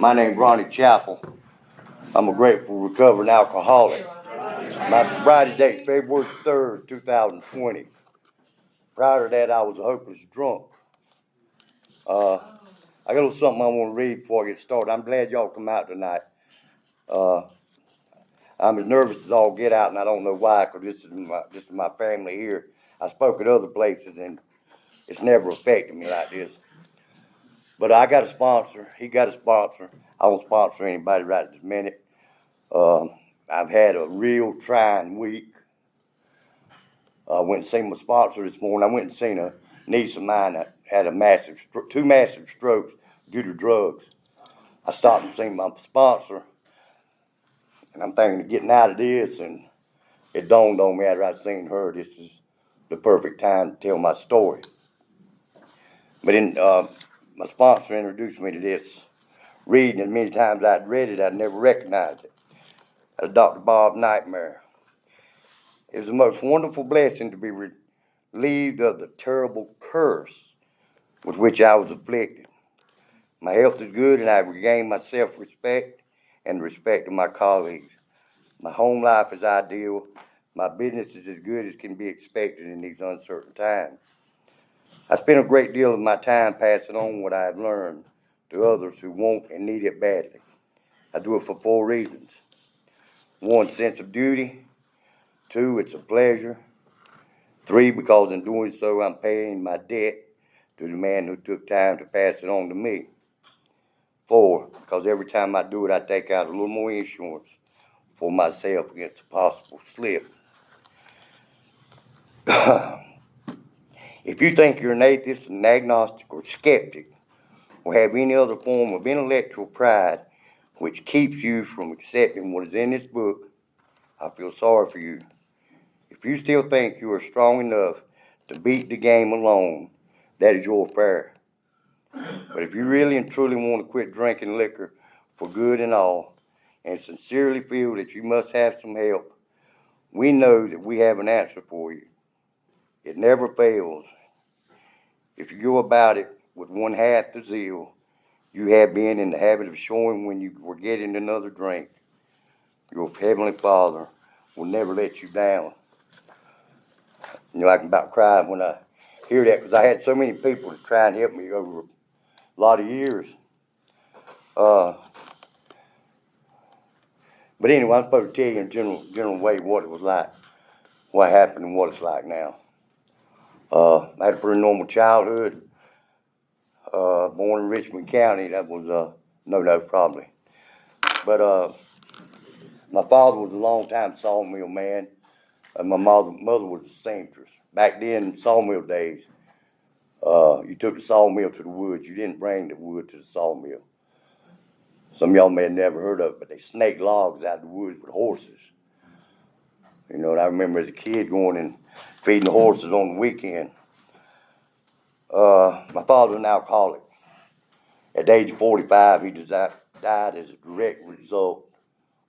My name's Ronnie C. I'm a grateful recovering alcoholic. My sobriety date is February 3rd, 2020. Prior to that, I was a hopeless drunk. I got a little something I want to read before I get started. I'm glad y'all come out tonight. I'm as nervous as all get out, and I don't know why, because this is my family here. I spoke at other places, and it's never affected me like this. But I got a sponsor. He got a sponsor. I won't sponsor anybody right this minute. I've had a real trying week. I went and seen my sponsor this morning. I went and seen a niece of mine that had two massive strokes due to drugs. I stopped and seen my sponsor, and I'm thinking of getting out of this, and it dawned on me after I seen her, this is the perfect time to tell my story. But my sponsor introduced me to this reading, and many times I'd read it, I'd never recognized it. Dr. Bob Nightmare. It was the most wonderful blessing to be relieved of the terrible curse with which I was afflicted. My health is good, and I've regained my self-respect and the respect of my colleagues. My home life is ideal. My business is as good as can be expected in these uncertain times. I spend a great deal of my time passing on what I have learned to others who want and need it badly. I do it for 4 reasons. 1, sense of duty. 2, it's a pleasure. 3, because in doing so, I'm paying my debt to the man who took time to pass it on to me. 4, because every time I do it, I take out a little more insurance for myself against a possible slip. If you think you're an atheist, an agnostic, or skeptic, or have any other form of intellectual pride which keeps you from accepting what is in this book, I feel sorry for you. If you still think you are strong enough to beat the game alone, that is your affair. But if you really and truly want to quit drinking liquor for good and all, and sincerely feel that you must have some help, we know that we have an answer for you. It never fails. If you go about it with 1/2 the zeal you have been in the habit of showing when you were getting another drink, your Heavenly Father will never let you down. You know, I can about cry when I hear that, because I had so many people to try and help me over a lot of years. But anyway, I'm supposed to tell you in a general way what it was like, what happened, and what it's like now. I had a pretty normal childhood. Born in Richmond County, that was no probably. But my father was a long-time sawmill man, and my mother was a seamstress. Back then, sawmill days, you took the sawmill to the woods. You didn't bring the wood to the sawmill. Some of y'all may have never heard of it, but they snaked logs out of the woods with horses. You know, and I remember as a kid going and feeding the horses on the weekend. My father was an alcoholic. At the age of 45, he died as a direct result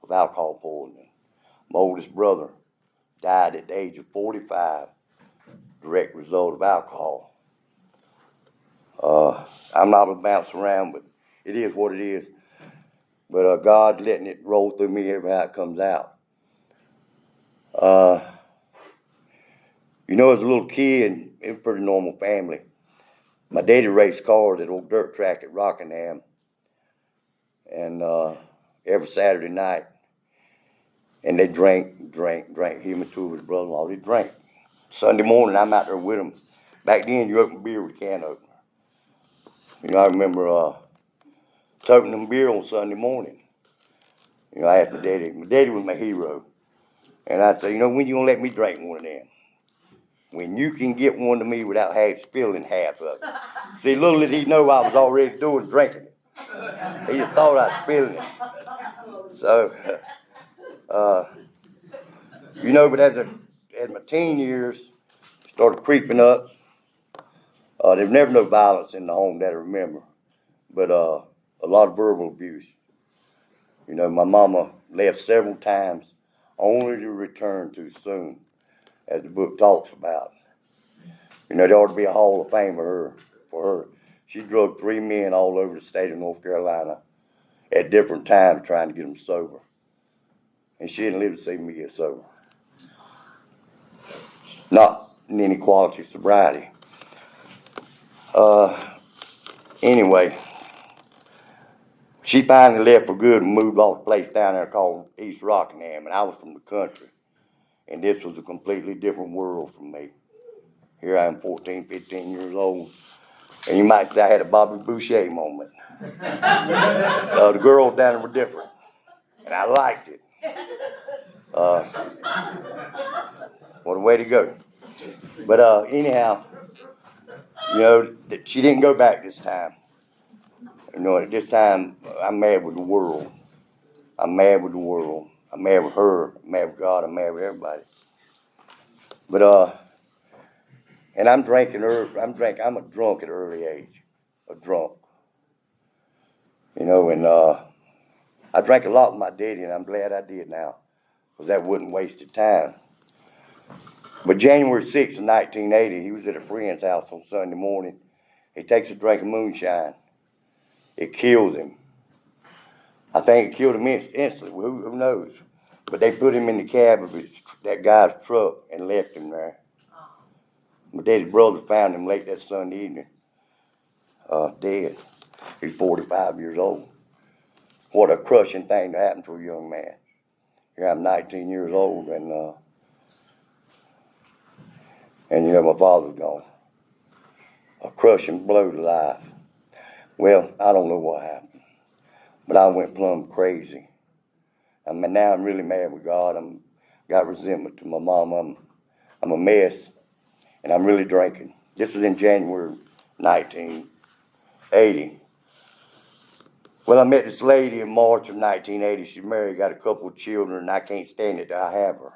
of alcohol poisoning. My oldest brother died at the age of 45, direct result of alcohol. I'm not going to bounce around, but it is what it is. But God's letting it roll through me every how it comes out. You know, as a little kid, it was a pretty normal family. My daddy raced cars at old dirt track at Rockingham. And every Saturday night. And they drank. Him and 2 of his brother-in-law, they drank. Sunday morning, I'm out there with them. Back then, you open beer with a can opener. You know, I remember opening beer on Sunday morning. You know, I asked my daddy. My daddy was my hero. And I'd say, you know, when you going to let me drink one of them? When you can get one to me without spilling half of it. See, little did he know I was already drinking it. He just thought I was spilling it. So, you know, but as my teen years started creeping up, there was never no violence in the home that I remember, but a lot of verbal abuse. You know, my mama left several times, only to return too soon, as the book talks about. You know, there ought to be a Hall of Fame for her. She drugged 3 men all over the state of North Carolina at different times trying to get them sober. And she didn't live to see me get sober. Not in any quality sobriety. Anyway, she finally left for good and moved off a place down there called East Rockingham, and I was from the country. And this was a completely different world for me. Here I am 14, 15 years old. And you might say I had a Bobby Boucher moment. The girls down there were different. And I liked it. What a way to go. But anyhow, she didn't go back this time. At this time, I'm mad with the world. I'm mad with the world. I'm mad with her. I'm mad with God. I'm mad with everybody. But and I'm drinking. I'm a drunk at an early age. A drunk. And I drank a lot with my daddy, and I'm glad I did now, because that wouldn't wasted time. But January 6th of 1980, he was at a friend's house on Sunday morning. He takes a drink of moonshine. It kills him. I think it killed him instantly. Who knows? But they put him in the cab of that guy's truck and left him there. My daddy's brother found him late that Sunday evening, dead. He's 45 years old. What a crushing thing to happen to a young man. Here I'm 19 years old, and my father's gone. A crushing blow to life. Well, I don't know what happened, but I went plumb crazy. Now I'm really mad with God. Got resentment to my mama. I'm a mess, and I'm really drinking. This was in January 1980. Well, I met this lady in March of 1980. She's married, got a couple of children, and I can't stand it that I have her.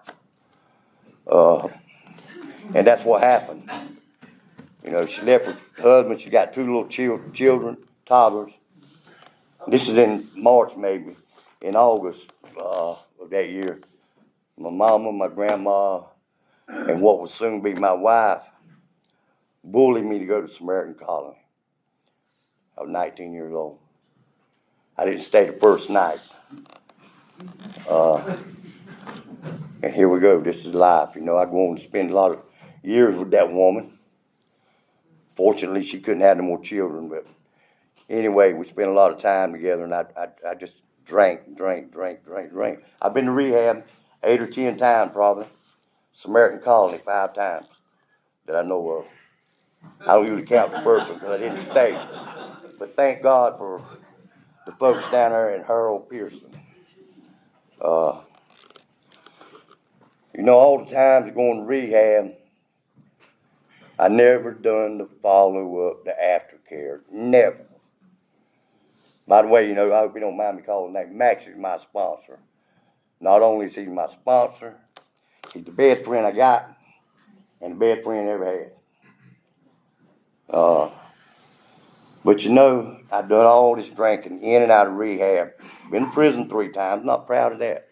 And that's what happened. She left her husband. She got two little children, toddlers. This is in March, maybe. In August of that year, my mama, my grandma, and what would soon be my wife bullied me to go to Samaritan Colony. I was 19 years old. I didn't stay the first night. And here we go. This is life. I go on to spend a lot of years with that woman. Fortunately, she couldn't have no more children. But anyway, we spent a lot of time together, and I just drank. I've been to rehab 8 or 10 times probably. Samaritan Colony 5 times that I know of. I don't usually count the first one because I didn't stay. But thank God for the folks down there in Harold Pearson. All the times going to rehab, I never done the follow-up, the aftercare. Never. By the way, I hope you don't mind me calling his name. Max is my sponsor. Not only is he my sponsor, he's the best friend I got and the best friend I ever had. But I've done all this drinking in and out of rehab. Been to prison 3 times, not proud of that.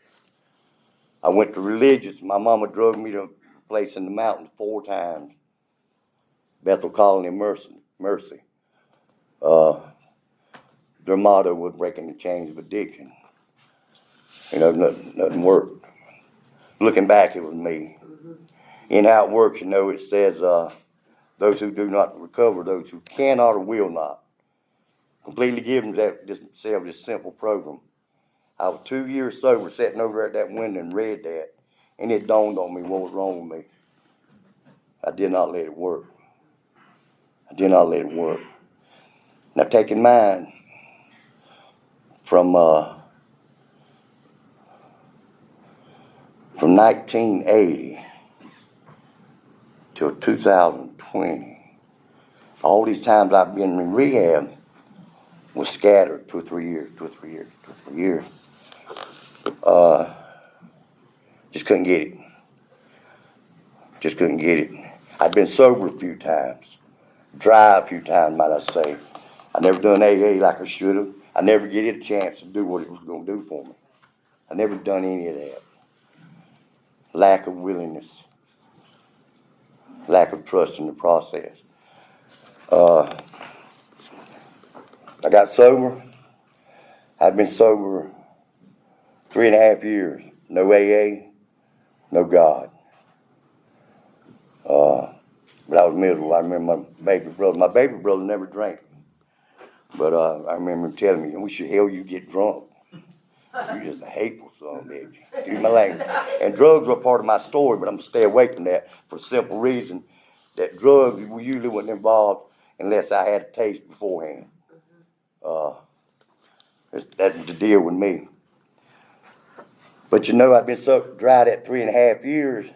I went to religious. My mama drug me to a place in the mountains 4 times. Bethel Colony Mercy. Their motto was breaking the chains of addiction. Nothing worked. Looking back, it was me. In how it works, it says, those who do not recover, those who cannot or will not. Completely give themselves this simple program. I was 2 years sober, sitting over at that window and read that, and it dawned on me what was wrong with me. I did not let it work. Now, taking mine from 1980 till 2020, all these times I've been in rehab was scattered 2 or 3 years. Just couldn't get it. I've been sober a few times, dry a few times, might I say. I never done AA like I should have. I never get it a chance to do what it was going to do for me. I never done any of that. Lack of willingness, lack of trust in the process. I got sober. I've been sober 3.5 years. No AA, no God. But I was miserable. I remember my baby brother never drank. But I remember him telling me, we should hell you get drunk. You're just a hateful son of a bitch. Excuse my language. And drugs were part of my story, but I'm going to stay away from that for a simple reason that drugs usually wasn't involved unless I had a taste beforehand. That's the deal with me. But I've been sucked dry that 3.5 years,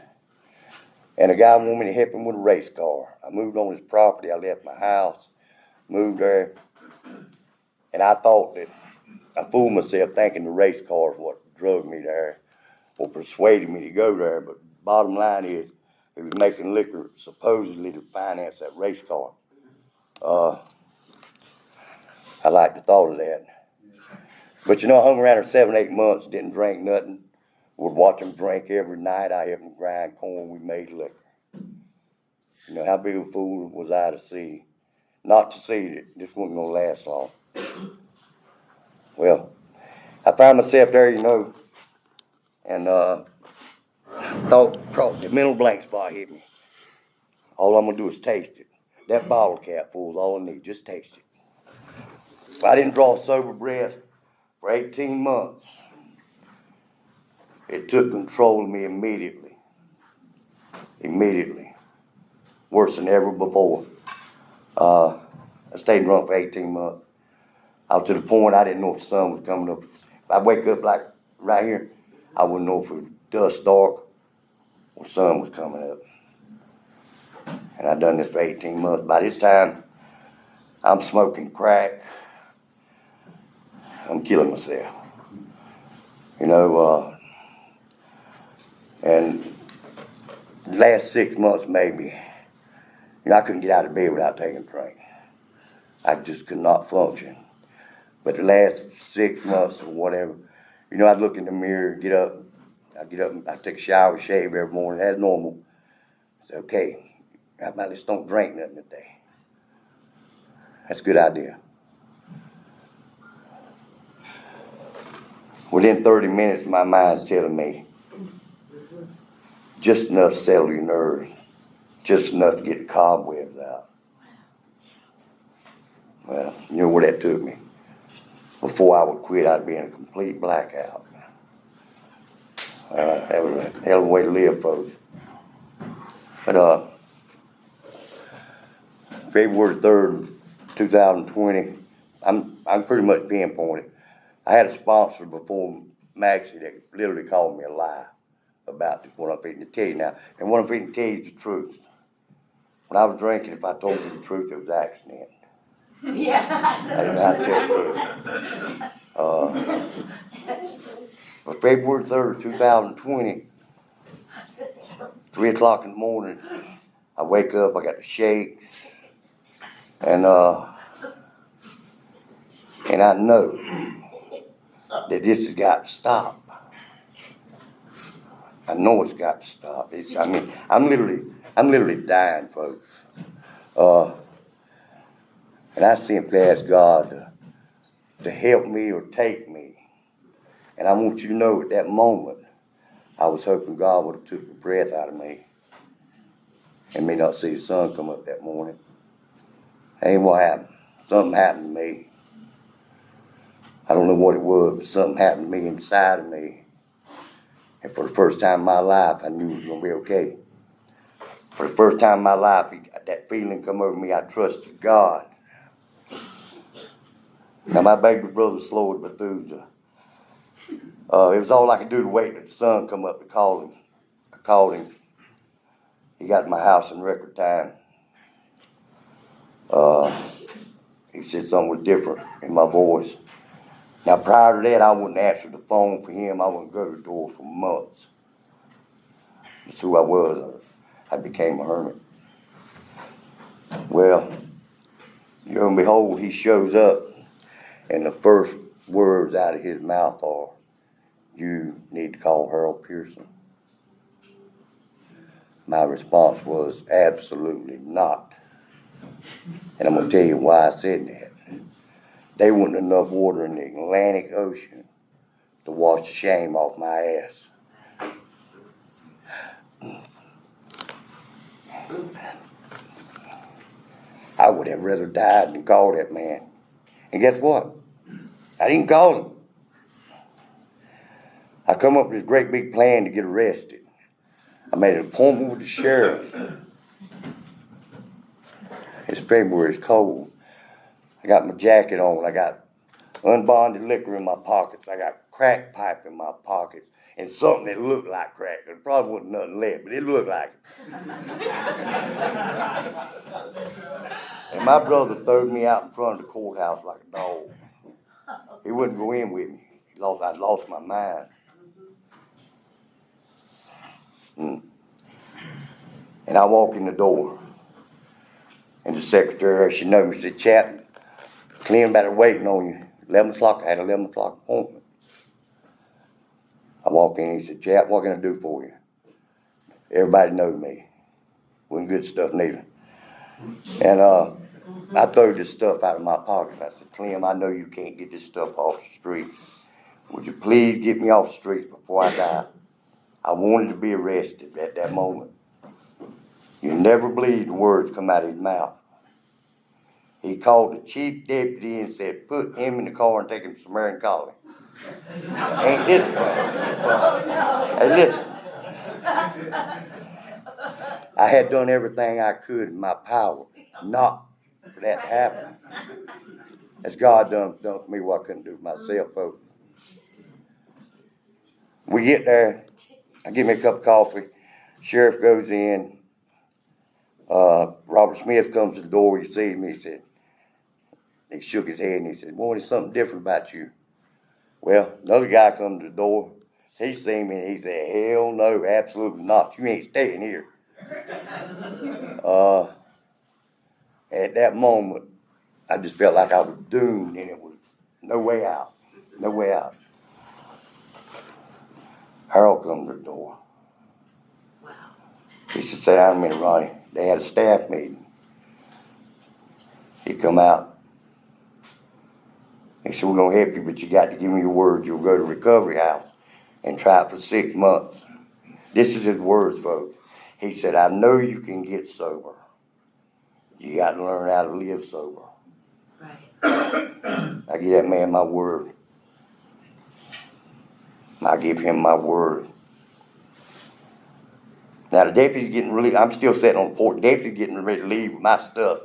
and a guy wanted me to help him with a race car. I moved on his property. I left my house, moved there, and I thought that I fooled myself thinking the race car is what drug me there or persuaded me to go there. But bottom line is, he was making liquor supposedly to finance that race car. I like the thought of that. But I hung around her 7-8 months, didn't drink nothing. Would watch him drink every night. I helped him grind corn. We made liquor. How big a fool was I to see, not to see that this wasn't going to last long. Well, I found myself there, and thought the mental blank spot hit me. All I'm going to do is taste it. That bottle cap full is all I need. Just taste it. If I didn't draw a sober breath for 18 months, it took control of me immediately. Immediately. Worse than ever before. I stayed drunk for 18 months. I was to the point I didn't know if the sun was coming up. If I wake up like right here, I wouldn't know if it was dusk dark or the sun was coming up. And I've done this for 18 months. By this time, I'm smoking crack. I'm killing myself. And the last 6 months maybe, I couldn't get out of bed without taking a drink. I just could not function. But the last 6 months or whatever, I'd look in the mirror, get up, I'd take a shower, shave every morning, as normal. I said, okay, how about let's don't drink nothing today. That's a good idea. Within 30 minutes, my mind's telling me, just enough to settle your nerves, just enough to get the cobwebs out. Well, you know where that took me. Before I would quit, I'd be in a complete blackout. That was a hell of a way to live, folks. But February 3rd, 2020, I'm pretty much pinpointed. I had a sponsor before Maxie that literally called me a lie about this, what I'm fitting to tell you now. And what I'm fitting to tell you is the truth. When I was drinking, if I told you the truth, it was an accident. Yeah. I didn't know how to tell the truth. But February 3rd, 2020, 3 o'clock in the morning, I wake up, I got the shakes, and I know that this has got to stop. I know it's got to stop. I'm literally dying, folks. And I simply ask God to help me or take me. And I want you to know at that moment, I was hoping God would have took the breath out of me and me not see the sun come up that morning. That ain't what happened. Something happened to me. I don't know what it was, but something happened to me inside of me. And for the first time in my life, I knew it was going to be okay. For the first time in my life, that feeling come over me, I trusted God. Now, my baby brother slowed Methuselah. It was all I could do to wait till the sun come up to call him. I called him. He got to my house in record time. He said something was different in my voice. Now, prior to that, I wouldn't answer the phone for him. I wouldn't go to the door for months. That's who I was. I became a hermit. Well, lo and behold, he shows up, and the first words out of his mouth are, "You need to call Harold Pearson." My response was, absolutely not. And I'm going to tell you why I said that. There wasn't enough water in the Atlantic Ocean to wash the shame off my ass. I would have rather died than call that man. And guess what? I didn't call him. I come up with this great big plan to get arrested. I made an appointment with the sheriff. It's February, it's cold. I got my jacket on. I got unbonded liquor in my pockets. I got crack pipe in my pockets. And something that looked like crack. There probably wasn't nothing left, but it looked like it. And my brother threw me out in front of the courthouse like a dog. He wouldn't go in with me. I'd lost my mind. And I walk in the door. And the secretary, she knew me, said, "Chap, Clem better waiting on you. 11 o'clock, I had an 11 o'clock appointment." I walk in, he said, "Chap, what can I do for you?" Everybody knows me. Wasn't good stuff neither. And I threw this stuff out of my pocket. I said, "Clem, I know you can't get this stuff off the streets. Would you please get me off the streets before I die?" I wanted to be arrested at that moment. You never believe the words come out of his mouth. He called the chief deputy and said, "Put him in the car and take him to Samaritan Colony." Ain't this fun? Hey, listen. I had done everything I could in my power not for that to happen. As God done for me what I couldn't do for myself, folks. We get there. I give me a cup of coffee. Sheriff goes in. Robert Smith comes to the door. He sees me. He shook his head and he said, "Boy, there's something different about you." Well, another guy comes to the door. He seen me and he said, "Hell no, absolutely not. You ain't staying here." At that moment, I just felt like I was doomed and it was no way out. No way out. Harold comes to the door. Wow. He said, "Sit down a minute, Ronnie." They had a staff meeting. He come out. He said, "We're going to help you, but you got to give me your word. You'll go to recovery house and try it for 6 months." This is his words, folks. He said, "I know you can get sober. You got to learn how to live sober." Right. I give that man my word. I give him my word. Now the deputy's getting really, I'm still sitting on the porch. The deputy's getting ready to leave with my stuff.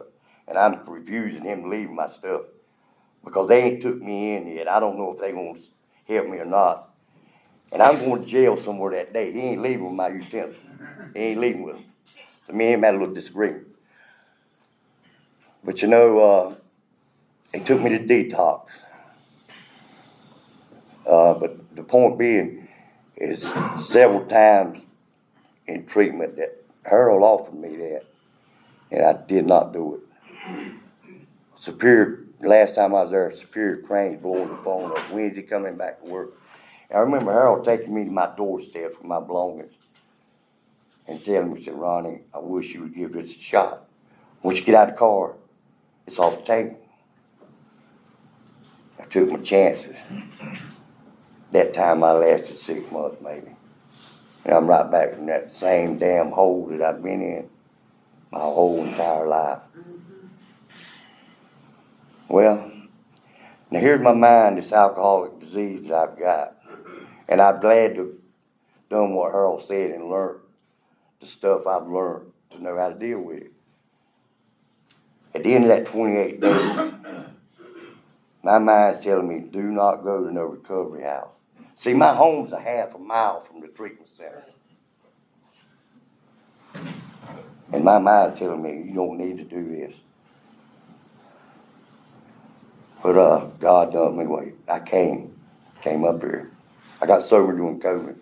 And I'm refusing him to leave with my stuff. Because they ain't took me in yet. I don't know if they going to help me or not. And I'm going to jail somewhere that day. He ain't leaving with my utensils. He ain't leaving with them. So me and him had a little disagreement. But you know, they took me to detox. But the point being is several times in treatment that Harold offered me that. And I did not do it. Superior, last time I was there, Superior Crane's blowing the phone up. Wednesday coming back to work. And I remember Harold taking me to my doorstep with my belongings and telling me, he said, "Ronnie, I wish you would give this a shot. Once you get out of the car, it's off the table." I took my chances. That time I lasted 6 months maybe. And I'm right back in that same damn hole that I've been in my whole entire life. Well, now here's my mind, this alcoholic disease that I've got. And I'm glad to have done what Harold said and learned the stuff I've learned to know how to deal with it. At the end of that 28 days, my mind's telling me, do not go to no recovery house. See, my home's a half a mile from the treatment center. And my mind's telling me, you don't need to do this. But God done me way. I came up here. I got sober during COVID.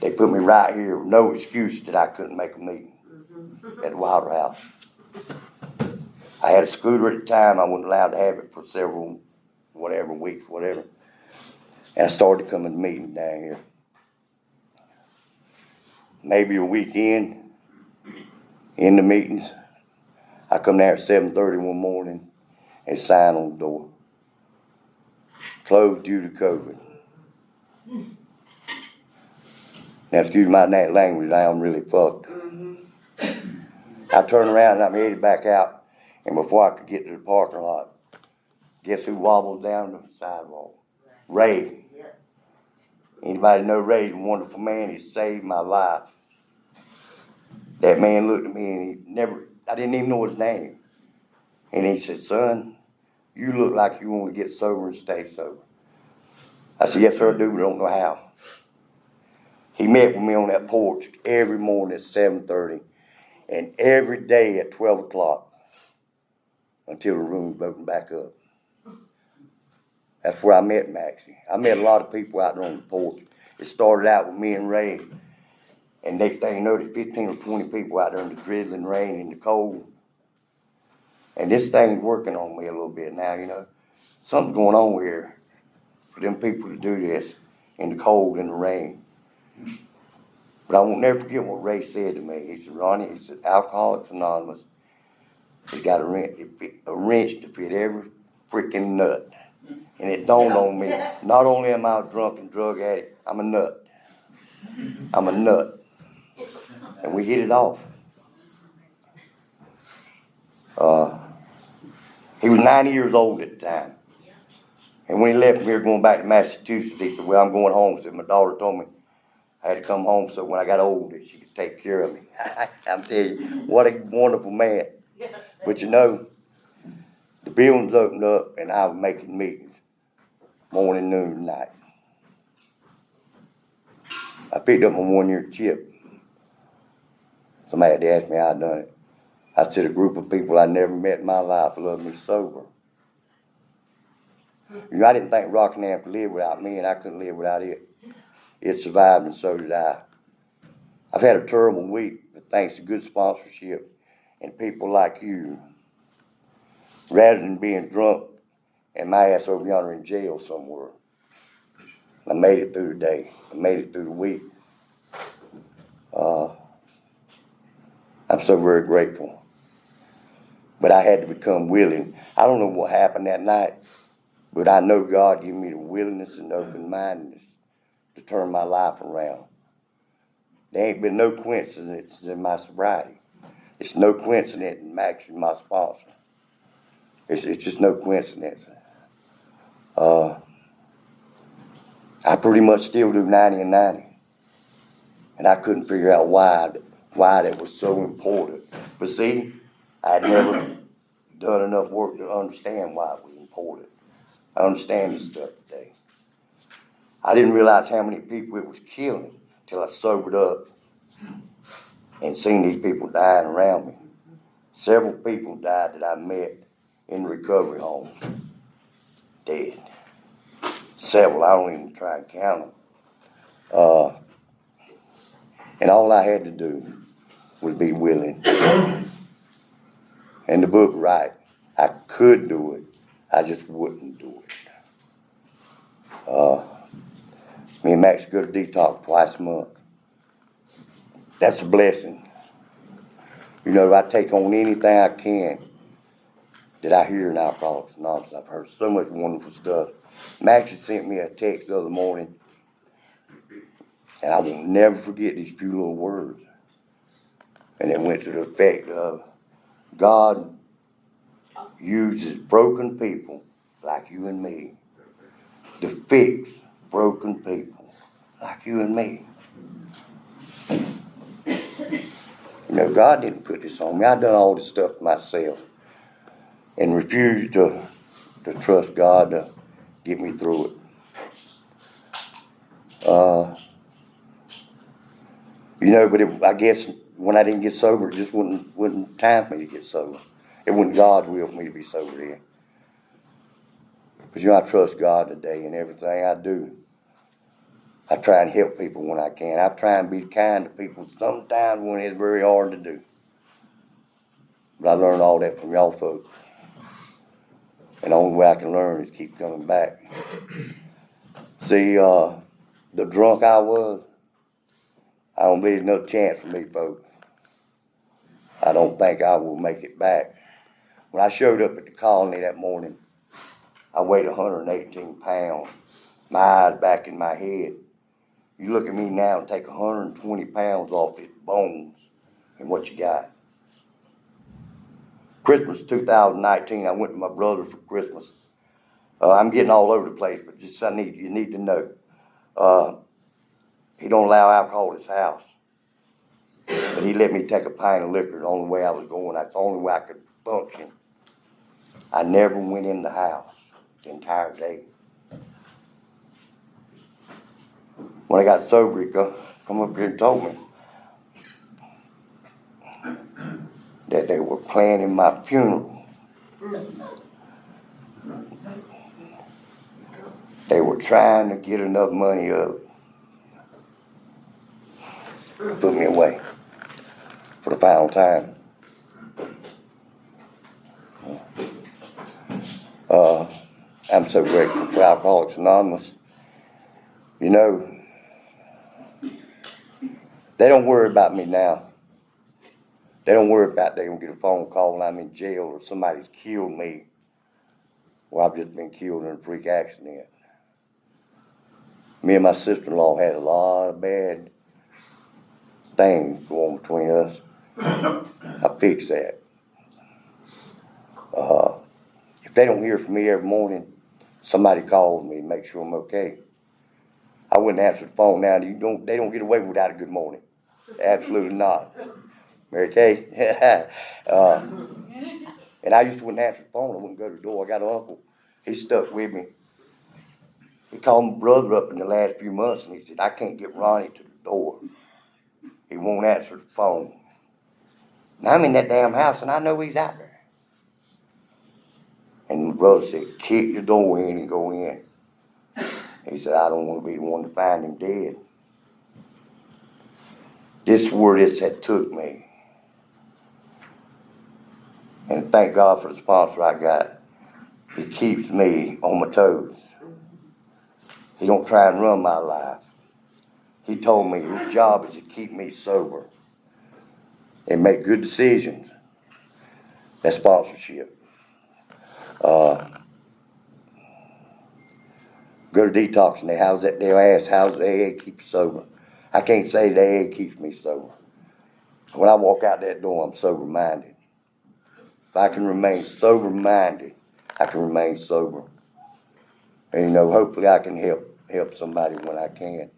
They put me right here with no excuse that I couldn't make a meeting at the Wilder House. I had a scooter at the time. I wasn't allowed to have it for several, weeks, whatever. And I started coming to meetings down here. Maybe a weekend in the meetings. I come there at 7:30 one morning and sign on the door. closed due to COVID. Now, excuse my language, I am really fucked. I turned around and I'm headed back out, and before I could get to the parking lot, guess who wobbled down the sidewalk? Ray. Anybody know Ray's a wonderful man? He saved my life. That man looked at me and I didn't even know his name. And he said, son, you look like you want to get sober and stay sober. I said, yes, sir, I do, but I don't know how. He met with me on that porch every morning at 7:30 and every day at 12 o'clock until the room's opened back up. That's where I met Maxie. I met a lot of people out there on the porch. It started out with me and Ray. And next thing you know, there's 15 or 20 people out there in the drizzling rain and the cold. And this thing's working on me a little bit now, you know. Something's going on here for them people to do this in the cold and the rain. But I won't never forget what Ray said to me. He said, Ronnie, he said, Alcoholics Anonymous has got a wrench to fit every freaking nut. And it dawned on me, not only am I a drunk and drug addict, I'm a nut. I'm a nut. And we hit it off. He was 90 years old at the time. And when he left me here going back to Massachusetts, he said, well, I'm going home. He said, my daughter told me I had to come home so when I got old that she could take care of me. I'm telling you, what a wonderful man. But you know, the buildings opened up and I was making meetings morning, noon, and night. I picked up my 1-year chip. Somebody had to ask me how I done it. I said, a group of people I never met in my life loved me sober. You know, I didn't think Rockingham could live without me, and I couldn't live without it. It survived, and so did I. I've had a terrible week, but thanks to good sponsorship and people like you, rather than being drunk and my ass over yonder in jail somewhere, I made it through the day. I made it through the week. I'm so very grateful. But I had to become willing. I don't know what happened that night, but I know God gave me the willingness and open-mindedness to turn my life around. There ain't been no coincidence in my sobriety. It's no coincidence in Max is my sponsor. It's just no coincidence. I pretty much still do 90 and 90. And I couldn't figure out why that was so important. But see, I had never done enough work to understand why it was important. I understand this stuff today. I didn't realize how many people it was killing till I sobered up and seen these people dying around me. Several people died that I met in recovery homes. Dead. Several, I don't even try and count them. And all I had to do was be willing. And the book, right, I could do it, I just wouldn't do it. Me and Max go to detox twice a month. That's a blessing. You know, I take on anything I can that I hear in Alcoholics Anonymous. I've heard so much wonderful stuff. Max had sent me a text the other morning, and I will never forget these few little words. And it went to the effect of, God uses broken people like you and me to fix broken people like you and me. You know, God didn't put this on me. I done all this stuff myself and refused to trust God to get me through it. You know, but I guess when I didn't get sober, it just wasn't time for me to get sober. It wasn't God's will for me to be sober then. Because, you know, I trust God today in everything I do. I try and help people when I can. I try and be kind to people sometimes when it's very hard to do. But I learned all that from y'all folks. And the only way I can learn is keep coming back. See, the drunk I was, I don't believe there's no chance for me, folks. I don't think I will make it back. When I showed up at the colony that morning, I weighed 118 pounds. My eyes back in my head. You look at me now and take 120 pounds off his bones and what you got. Christmas 2019, I went to my brother for Christmas. I'm getting all over the place, but just you need to know. He don't allow alcohol at his house. But he let me take a pint of liquor the only way I was going. That's the only way I could function. I never went in the house the entire day. When I got sober, he come up here and told me that they were planning my funeral. They were trying to get enough money up to put me away for the final time. I'm so grateful for Alcoholics Anonymous. You know, they don't worry about me now. They don't worry about they gonna get a phone call when I'm in jail or somebody's killed me. Well, I've just been killed in a freak accident. Me and my sister-in-law had a lot of bad things going between us. I fixed that. If they don't hear from me every morning, somebody calls me and makes sure I'm okay. I wouldn't answer the phone now. They don't get away without a good morning. Absolutely not. Mary Kay. And I used to wouldn't answer the phone. I wouldn't go to the door. I got an uncle. He stuck with me. He called my brother up in the last few months and he said, I can't get Ronnie to the door. He won't answer the phone. Now I'm in that damn house and I know he's out there. And my brother said, kick the door in and go in. He said, I don't want to be the one to find him dead. This is where this had took me. And thank God for the sponsor I got. He keeps me on my toes. He don't try and run my life. He told me his job is to keep me sober and make good decisions. That's sponsorship. Go to detox and they'll ask, how's the AA keep you sober? I can't say the AA keeps me sober. When I walk out that door, I'm sober-minded. If I can remain sober-minded, I can remain sober. And you know, hopefully I can help somebody when I can.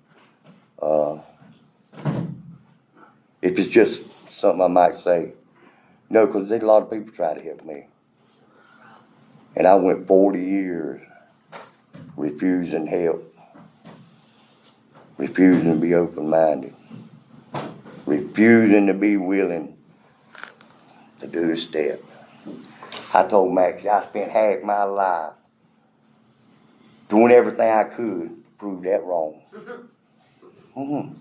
If it's just something I might say, no, because there's a lot of people try to help me. And I went 40 years refusing help, refusing to be open-minded, refusing to be willing to do a step. I told Max I spent half my life doing everything I could to prove that wrong. Mm-hmm.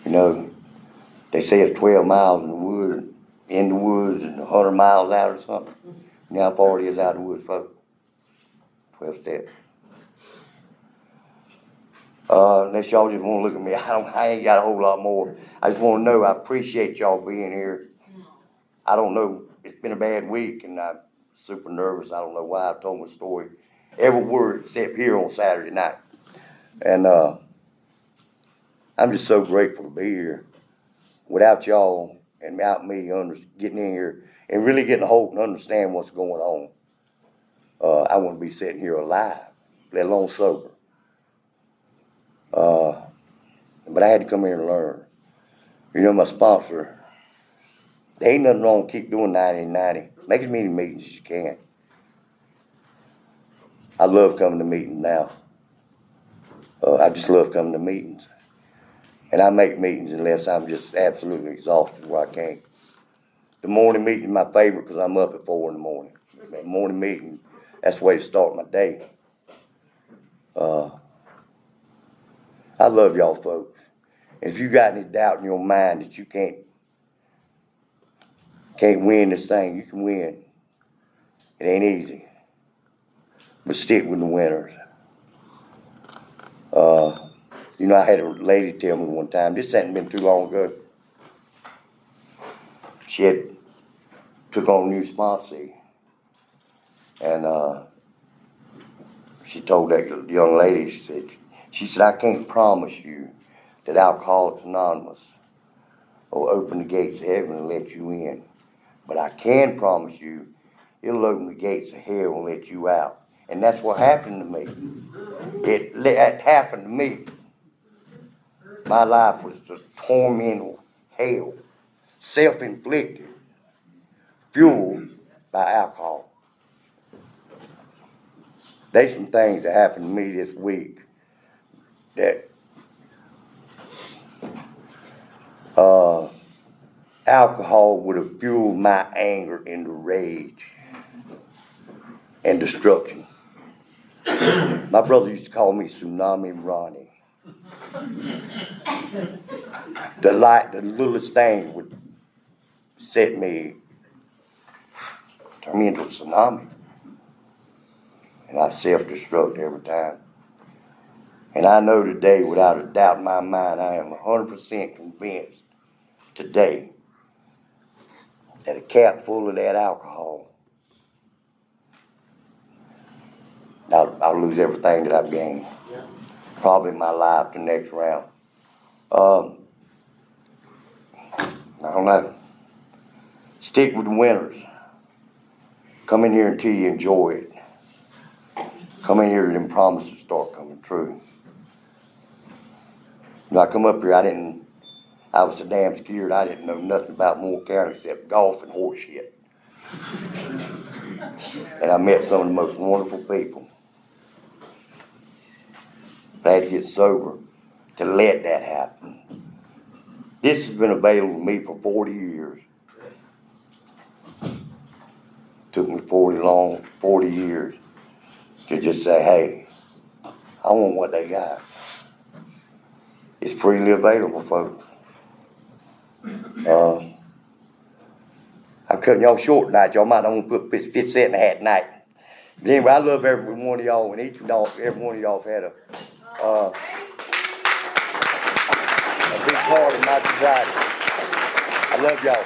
You know, they say it's 12 miles in the woods and 100 miles out or something. You know how far it is out of the woods, folks? 12 steps. Unless y'all just want to look at me, I ain't got a whole lot more. I just want to know I appreciate y'all being here. I don't know, it's been a bad week and I'm super nervous. I don't know why I told my story every word except here on Saturday night. And I'm just so grateful to be here. Without y'all and without me getting in here and really getting a hold and understand what's going on, I wouldn't be sitting here alive, let alone sober. But I had to come here and learn. You know, my sponsor, there ain't nothing wrong with keep doing 90-90. Make as many meetings as you can. I love coming to meetings now. I just love coming to meetings. And I make meetings unless I'm just absolutely exhausted where I can't. The morning meeting is my favorite because I'm up at 4 in the morning. That morning meeting, that's the way to start my day. I love y'all folks. And if you got any doubt in your mind that you can't win this thing, you can win. It ain't easy. But stick with the winners. You know, I had a lady tell me one time, this hadn't been too long ago. She had took on a new sponsor. And she told that young lady, she said, I can't promise you that Alcoholics Anonymous will open the gates of heaven and let you in. But I can promise you, it'll open the gates of hell and let you out. And that's what happened to me. It happened to me. My life was a tormental hell, self-inflicted, fueled by alcohol. There's some things that happened to me this week that alcohol would have fueled my anger into rage and destruction. My brother used to call me Tsunami Ronnie. The littlest thing would turn me into a tsunami. And I self-destruct every time. And I know today, without a doubt in my mind, I am 100% convinced today that a cap full of that alcohol, I'll lose everything that I've gained. Yeah. Probably my life the next round. I don't know. Stick with the winners. Come in here until you enjoy it. Come in here and them promises start coming true. When I come up here, I was so damn scared I didn't know nothing about Moore County except golf and horse shit. And I met some of the most wonderful people. But I had to get sober to let that happen. This has been available to me for 40 years. Took me 40 years to just say, hey, I want what they got. It's freely available, folks. I'm cutting y'all short tonight. Y'all might not want to put 50 cents in the hat tonight. But anyway, I love every one of y'all, and every one of y'all have had a big part in my society. I love y'all.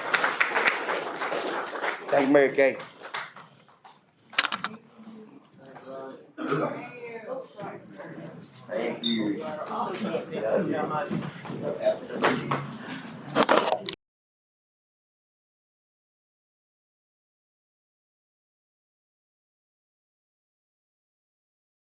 Thank you, Mary Kay. Thank you. Thank you so much.